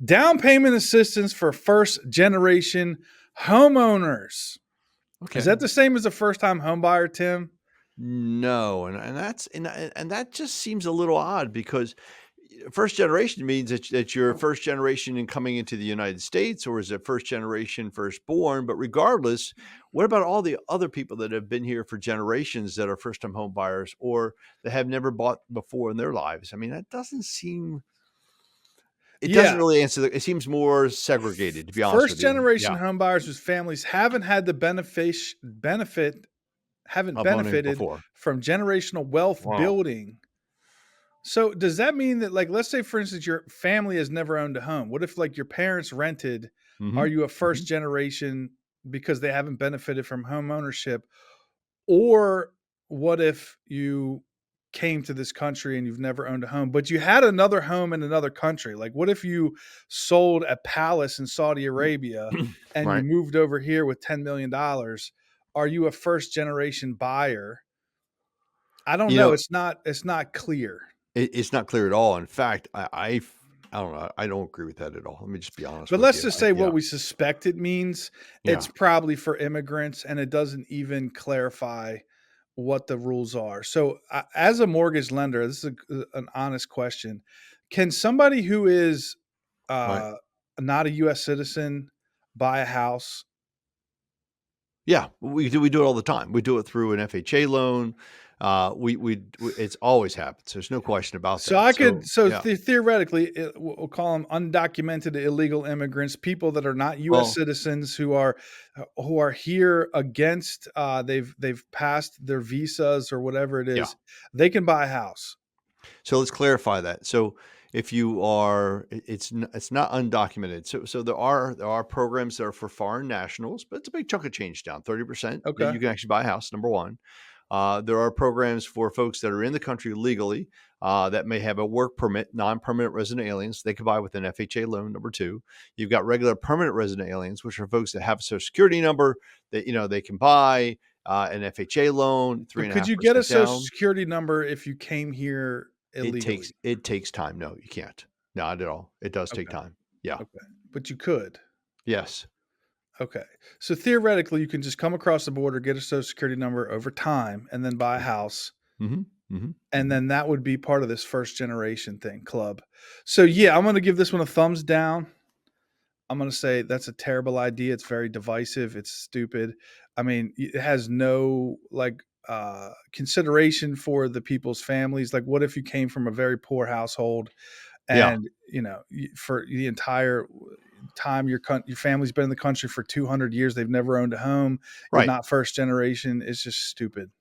Down payment assistance for first generation homeowners. Is Okay. that the same as a first time home buyer, Tim? No, and that just seems a little odd because first generation means that you're first generation in coming into the United States, or is it first generation firstborn? But regardless, what about all the other people that have been here for generations that are first time home buyers or that have never bought before in their lives? I mean, that doesn't seem. It doesn't Yeah. really answer. It seems more segregated, to be honest First with you. generation Yeah, home buyers whose families haven't had the haven't I've owned it benefited before. from generational wealth Wow. building. So does that mean that, like, let's say for instance your family has never owned a home. What if like your parents rented? Hmm. Are you a first Hmm. generation because they haven't benefited from home ownership? Or what if you came to this country and you've never owned a home, but you had another home in another country? Like, what if you sold a palace in Saudi Arabia and you Right. moved over here with $10 million? Are you a first generation buyer? I don't You know. know, It's not clear. it's not clear at all. In fact, I don't know. I don't agree with that at all. Let me just be honest But with let's you. just say Yeah. what we suspect it means. It's Yeah. probably for immigrants, and it doesn't even clarify what the rules are. So, as a mortgage lender, this is an honest question: can somebody who is Right. uh, not a U.S. citizen buy a house? Yeah, we do it all the time. We do it through an FHA loan. It's always happens. There's no question about So that. I could, So so yeah. theoretically, we'll call them undocumented illegal immigrants, people that are not U.S. Well, citizens who are here against they've passed their visas or whatever it yeah. is. They can buy a house. So let's clarify that. So if you are, it's not undocumented. So there are programs that are for foreign nationals, but it's a big chunk of change down, 30% that Okay, you can actually buy a house. Number one. There are programs for folks that are in the country legally that may have a work permit, non-permanent resident aliens. They can buy with an FHA loan. Number two, you've got regular permanent resident aliens, which are folks that have a social security number that they can buy an FHA loan, three but and a could half you get a percent social down. security number if you came here It illegally? takes it takes time. No, you can't. Not at all. It does take Okay, time. Yeah. okay, but you could. Yes. Okay, so theoretically, you can just come across the border, get a social security number over time, and then buy a house. Mm-hmm. Mm-hmm. And Mm-hmm. then that would be part of this first generation thing club. So yeah, I'm going to give this one a thumbs down. I'm going to say that's a terrible idea. It's very divisive. It's stupid. I mean, it has no like consideration for the people's families. Like, what if you came from a very poor household Yeah. and for the entire time your family's been in the country for 200 years, they've never owned a home. You're Right. not first generation. It's just stupid.